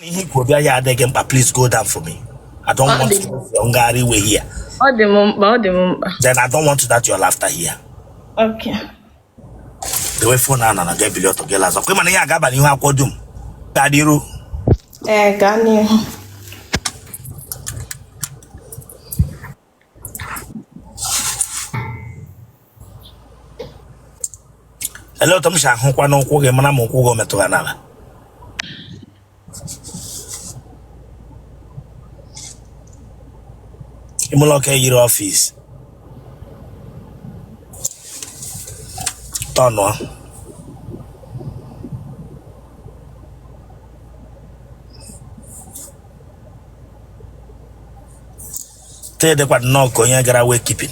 Please go down for me. I don't want to Hungary way here. Then I don't want that your laughter here. Okay. The way for now and get below to get us. Okay, man, I got you have kodum. Kadiru. Gani. Hello, Tom Shan, who can go get Manamo go to another. Imoloke your office. Tono. Tell the what no going get away keeping.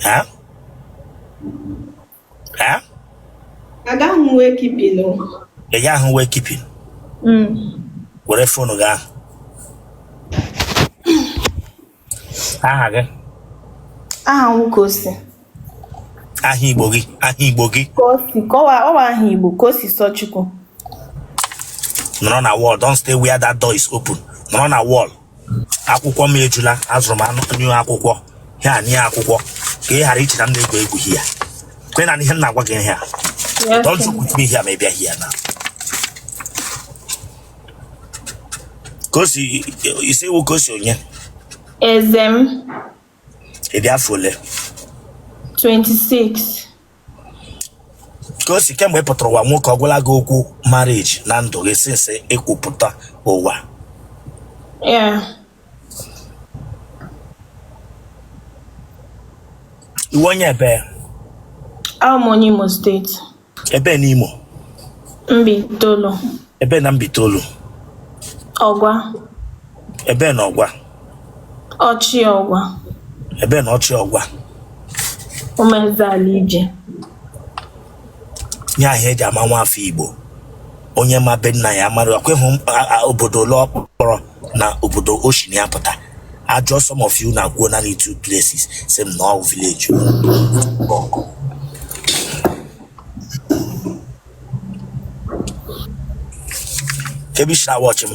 Huh? Huh? I got way keeping. A young way keeping. What a phone ga. Kosi. Ahibogi. Kosi. Ahibo. Kosi Sochuko. No on a wall. Don't stay where that door is open. No on a wall. Akwụkwọ m ejula azụrụ m anụ akwụkwọ ya ni akwụkwọ ka ị ghara iche na ndị egwu here. Kwen na ihe na-agwa gị here. Don't joke with me here, maybe here now. Kosi, you say who Kosi onye? Ezem. Edi afole. 26. Kosi kemgbe pụtara ụwa nwoke ọgwụla gị okwu marriage na ndụ gị since ekwupụta ụwa. Yeah. Iwe onye ebe? Imo State. Ebe n'Imo? Mbitolo. Ebe na Mbitolo? Ogwa. Ebe na Ogwa? Ochi Ogwa. Ebe na Ochi Ogwa? Umezali ije. Nya ihe eji ama nwa afọ Igbo. Onye ma be nna ya mara akweghị obodo lọkpọrọ na obodo ocean ya pụta. I just some of you now go na two places. Same no village. Kebi shall watch him.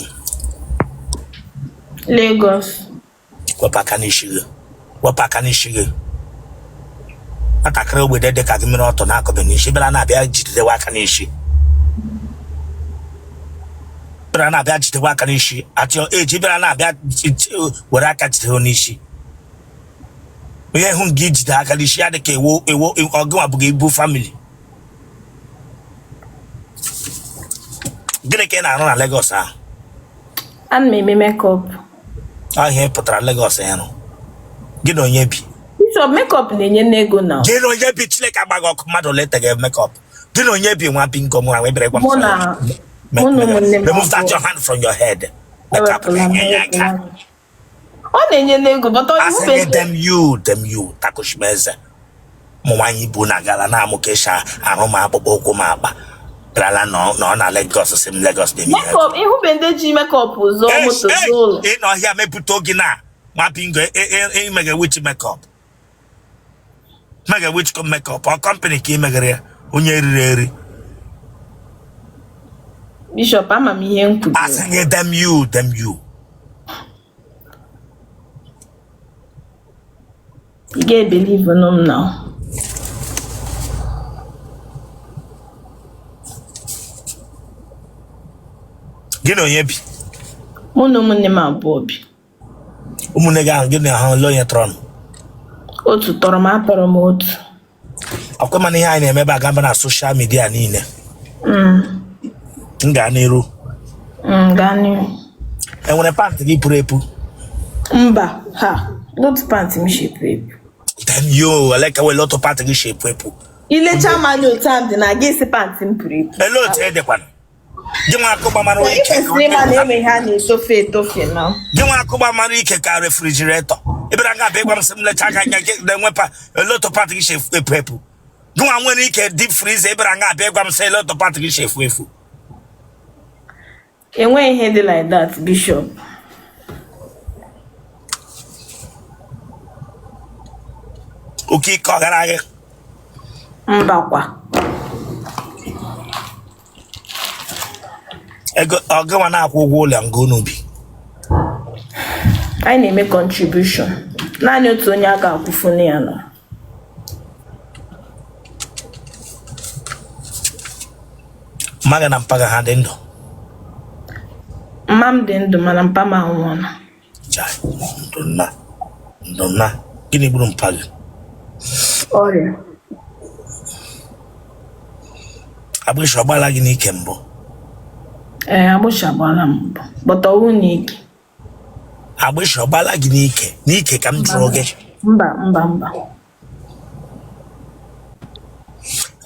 Lagos. Wapakanishiga. Atakara ogbe de ka gimiri ọtọ na akọbenishi bịara na abịa jide wakanishi. Bịara na abịa jide wakanishi atio eji bịara na abịa were aka jide onishi. Onye hụ gị jide aka nishi ya dịka ewo ọgụnwa bụ ibu family. Gịnị ka ị na-arụ na Lagos ahụ? Ana m eme makeup. Ihe pụtara Lagos ya nọ. Gị na onye bi? Bishop makeup na-enye n'ego na. Gị na onye bi Chineke agbaghị ọkụ mmadụ leta gị makeup. Gị na onye bi nwa pinko mụ na wee bere gwa m. Remove that your hand from your head. Makeup na-enye ya aka. Ọ na-enye n'ego but ọ bụ them you takoshimeze. Mụ nwanyị bụ na gala na amụ kesha arụ ma akpụkpọ ụkwụ ma akpa. No, na Lagos, same Lagos. Makeup, who bendeji makeup zo moto zo. No, here me put ogina. Ma pingo, mega witch makeup. Mega witch makeup. Our company ki mega re. Onye ri. Bishop, ama mi ihe nkudo. Asenge them you. You get believe in them now. Gino yebi. Mono mune ma bobi. Umunega gino ha lo yetron. Otu toro ma toro m otu. Akwa mani ha na emeba gamba na social media niile. Nga n'iru. Nga n'iru. Enwere pant gị pụrụ epu. Mba, ha. Not pant mi shepu epu. Then you like a lot of pant gị shepu epu. Ilecha manyo time dị na gị si pant m pụrụ epu. Hello tedekwan. Jima akuba manu ike. Jima akuba manu ike ka refrigerator. Ibra nga be gwam sem le chaka nya de nwepa a lot of part chef epu. Jima nwere ike deep freeze ibra nga be gwam say a lot of part chef efu. Enwe ihe dị like that, Bishop. Okay, ko gara gị. Mbakwa. ego ogawa na akwụ ụgwọ ụlọ ngo n'ubi anyị na-eme contribution naanị otu onye a ga-akwụfu na ya nọ mmaga na mpaga ha dị ndụ mma m dị ndụ mana mpa m anwụọla ndụ nna gịnị gburu mpa gị ọrịa agbịsị ọgbala gị n'ike mbụ agbịsị agbala m mbụ bọta ọwụ n'ike agbịsị ọgbala gị n'ike ka m jụrụ gị mba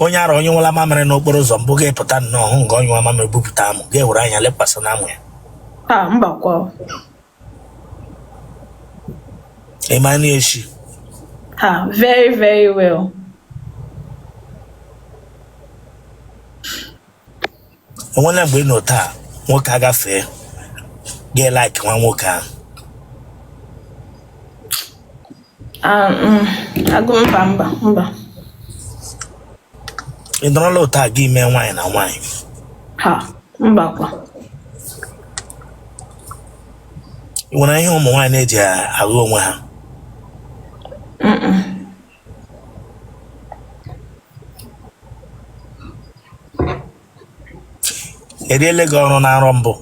onye ara onye nwela mamịrị n'okporo ụzọ mbụ ga-epụta nnọọ hụ nga onye nwa mamịrị bupụta amụ ga-ewere anya lekwasị n'amụ ya mba kwa ịmana echi very very well onwere mgbe ị nọ taa nwoke agafee ga-like nwa nwoke ahụ agụ mba ị nọrọla otu a gị mee nwaanyị na nwaanyị mba kwa ị nwere ihe ụmụ nwaanyị na-eji aghụ onwe ha eriele gị ọrụ na nrọ mbụ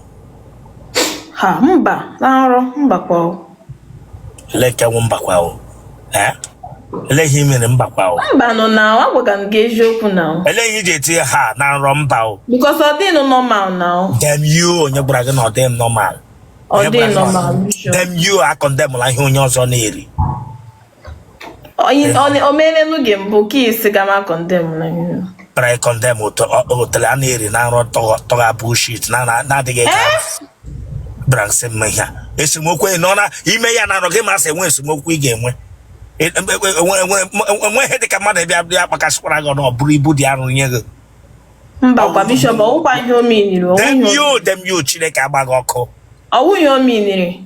mba na nrọ mbakwa elekewu mbakwa ele ihe imere mbakwa mba nọ na agwaga m gị eziokwu na ele ihe iji etinye ha na nrọ mba because ọ dịnụ normal na dem you onye gwara gị na ọ dị normal ọ dị normal dem you akọndemụla ihe onye ọzọ na-eri o meelenu gị mbụ ka isi ga ma kọndem na ihe pra kọndem otele a na-eri na nrọ tọga bullshit na-adịghị bransị mma ihe a esemokwu nọ na ime ya na nrọ gị masị enwe esemokwu ị ga-enwe enwe ihe dịka mmadụ bịa kpakasịkwara gị ọ bụrụ ibu dị arụ nye gị mba kwa bishọp ọwụkwa ihe o meniri dem you Chineke agba gị ọkụ ọwụghị o meniri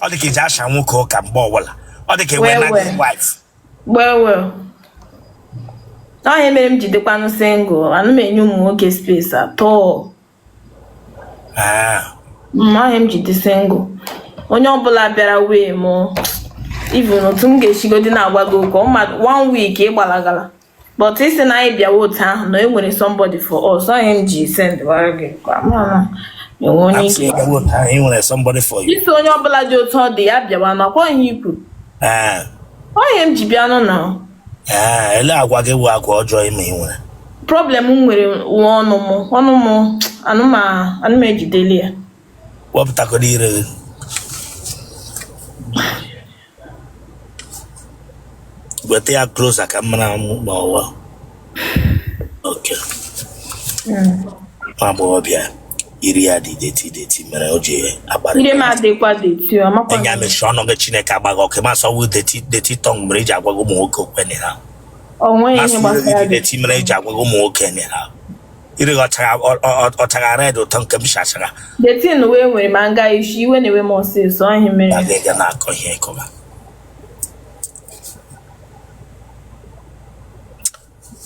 ọ dị ka iji asha nwoke ụka mgbe ọbụla ọ dị ka enwe na wife well onye mere m jidekwanụ single anụ m enye ụmụ nwoke space atọ onye m jide single onye ọbụla bịara wee mụ even otu m ga-echigodi na-agwa gị ụka 1 week ịgbalagala but isi na anyị bịawa otu ahụ na enwere somebody for us onye m ji send gwara gị enwe onye isi onye ọbụla dị otu ọ dị ya bịawa nakwa ihe ikwu onye m ji bịanụ na ele agwa gị bụ agwa ọjọọ ime ị nwere problem m nwere ọnụ m anụ m ejideli ya wepụtakọrọ ire gị weta ya closer ka mmara ma ọwa oke nwa agbọghọbịa iri ya dị deti mere o ji akparị ire m adịkwa deti enye mechi ọnụ gị Chineke agbaghị ọkụ ma sọwụ deti tọng mere iji agwaghị ụmụ nwoke okwenye ha deti mere iji agwaghị ụmụ nwoke nye ha iri ọchaga red ụtọ nke m shachara deti na uwe nwere ma nga isi iwe na-ewe m ọsịsọ ọhịa mere ga na-akọ ihe ịkọba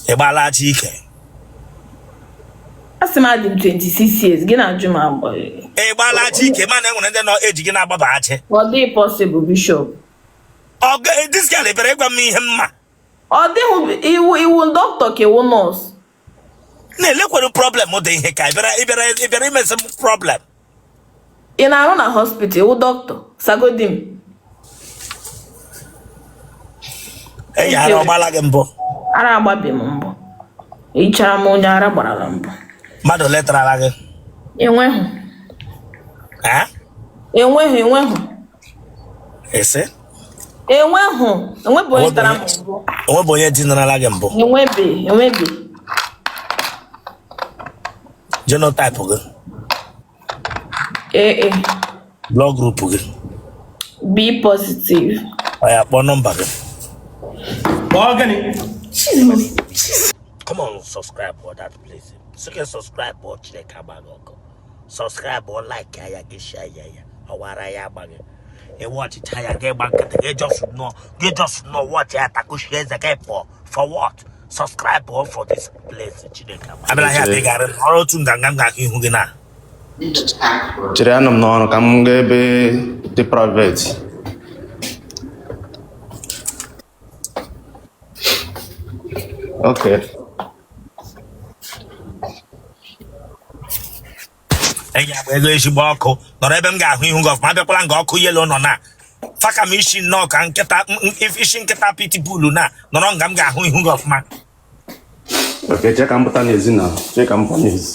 ịgbala aja ike asị m adị m 26 years gị na-ajụ m agba ịgbala aja ike mana enwere ndị nọ eji gị na-agbaba achị ọ dịghị possible bishop this girl ebere ịgwa m ihe mma ọ dịghị iwu dọkịta ka iwu nọọsụ na-elekwere problem dị ihe ka ịbịara imezi m problem ị na-arụ na hospital iwu dọkịta sagodi m enyi ara ọgbala gị mbụ ara agbabi m mbụ ehichara m onye ara gbarala mbụ mmadụ letarala gị enweghị ese enwebụ onye tara m mbụ onwebụ onye dinarala gị mbụ enwebe genotype gị blood group gị B positive ya kpọọ nọmba gị come on subscribe for that place so you can subscribe for Chineke agbaghị ọkụ subscribe or like ya gị share ya ọwara ya agbaghị watch it ya gị gba nkịtị gị just know watch ya takushie eze gị for what subscribe for this place. Abela here big or to nganga ihu gị na. Chere anam no ka m ga-ebe the private. Okay. Enya ego ezigbo ọkụ nọrọ ebe m ga-ahụ ihu gị ọfụma bịakwala nga ọkụ yelo nọ na faka m isi nnọọ ka nkịta isi nkịta pitbull na nọrọ nga m ga-ahụ ihu gị ọfụma. Okay, check am pụta n'ezi na check am pụta n'ezi.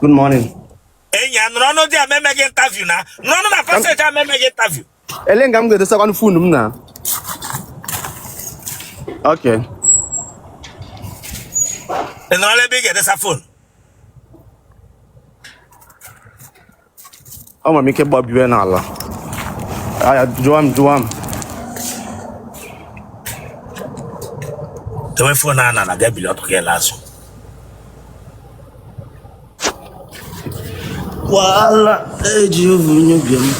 Good morning. Enya nọrọ n'ụdị a meme gị interview na nọrọ na passage a meme gị interview. Elenga m ga-edesa kwa phone m na. Okay. Nọrọ ebe ị ga-edesa phone. Ọ ma m ike gbabiwe n'ala. Aya, jụọ m. Tewe phone a na bịa bili ọtụ ka ịla azụ. Wala eji ovunyo bịa m.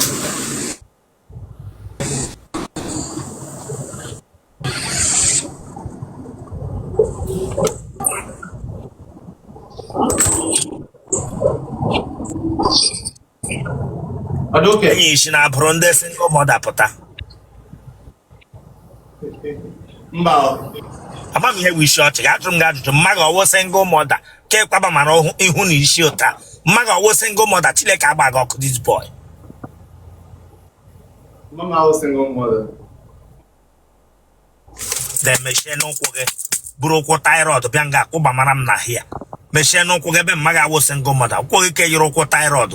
Okay. Enyi isi na abụrụ ndị single mother pụta. Mba. Ama m ihe bụ isi ọchị ga-ajụrụ m gị ajụjụ mmaga ọwụ single mother ka ịkwaba mara ihu na isi ụta mmaga ọwụ single mother Chineke agba gị ọkụ this boy. Mama was single mother. Then mechie n'ụkwụ gị bụrụ ụkwụ thyroid bịa nga akwụba mara m na ahịa mechie n'ụkwụ gị ebe mmaga awụ single mother ụkwụ gị ka yiri ụkwụ thyroid.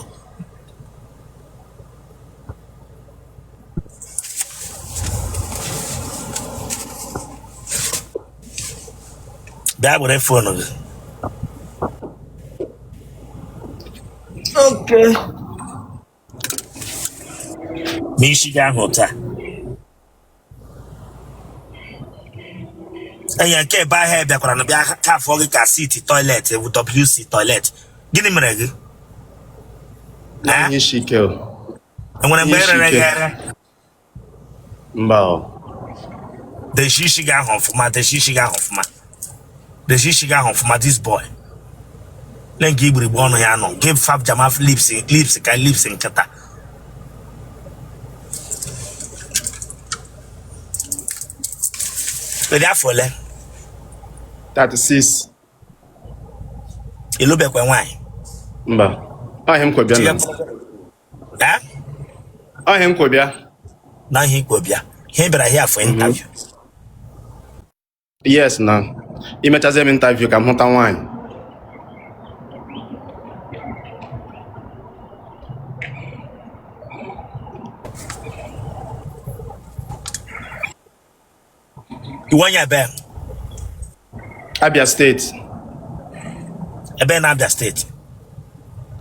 Bịa were phone gị. Okay. Ma isi gị ahụ taa. Enye nke ebe ahịa bịakwara na bịa ka afọ gị ka city toilet bụ WC toilet. Gịnị mere gị? Ihe shike. Enwere mgbe erere gị ere? Mba o. Deshi isi gị ahụ ọfụma. This boy. Len gị igbiri ọnụ ya nọ. Give fab jamaf lips ka lips nkịta. Kedu afọ ole? 36. Ịlụbekwa nwaanyị? Mba. Ahịa m kwebịa na. Ahịa m kwebịa. Na ihe ikwo bịa. Ihe bịara here for interview. Yes na. Imechazie m interview ka m hụta nwaanyị. Iwanya ebe? Abia State. Ebe na Abia State?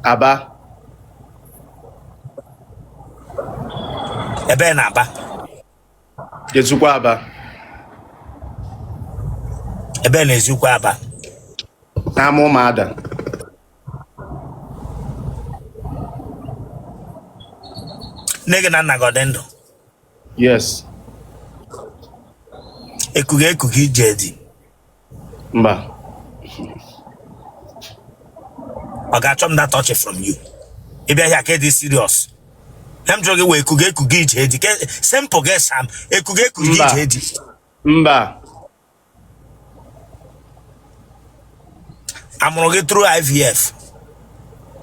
Aba. Ebe na Aba? Ezukwa Aba. Ebe na ezukwa Aba? Na Nwa Ada. Nne na nna gị ọ dị ndụ? Yes. Ekuga ije dị? Mba. Ọ ga-achọ m that touch from you. Ị bịa here ka dị serious. Hem jụrụ gị wee ekuga ije dị. Simple gị Sam. Ekuga ije dị. Mba. Amụrụ gị through IVF?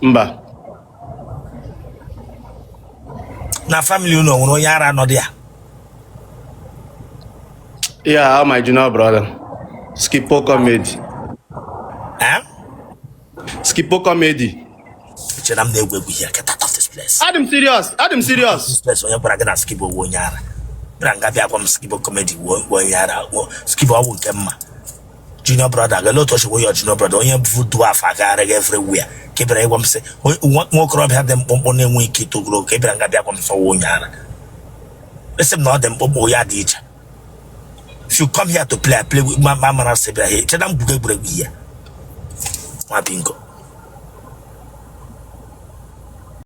Mba. Na family unu nwere onye ara nọ dị ya? Yeah, my junior brother. Skipo comedy. Skipo comedy. Chere m na-egwu here. Get out of this place. Adam serious. This place onye gwara gị na Skipo bụ onye ara. Bịara nga bịa gwa m Skipo comedy onye ara. Skipo ọ bụ nke mma. Junior brother, ga lot of your junior brother. Onye bụ dwarf agara everywhere. Kebere ịgwa m sị nwokorobịa dị mkpụmkpụ na-enwe ike itogoro ka ebere nga bịa gwa m sọ onye ara. Esi m na ọ dị mkpụmkpụ ya dị iche. If you come here to play with my mama Sebra here, tell them Gwegwegwe here. nwa bingo.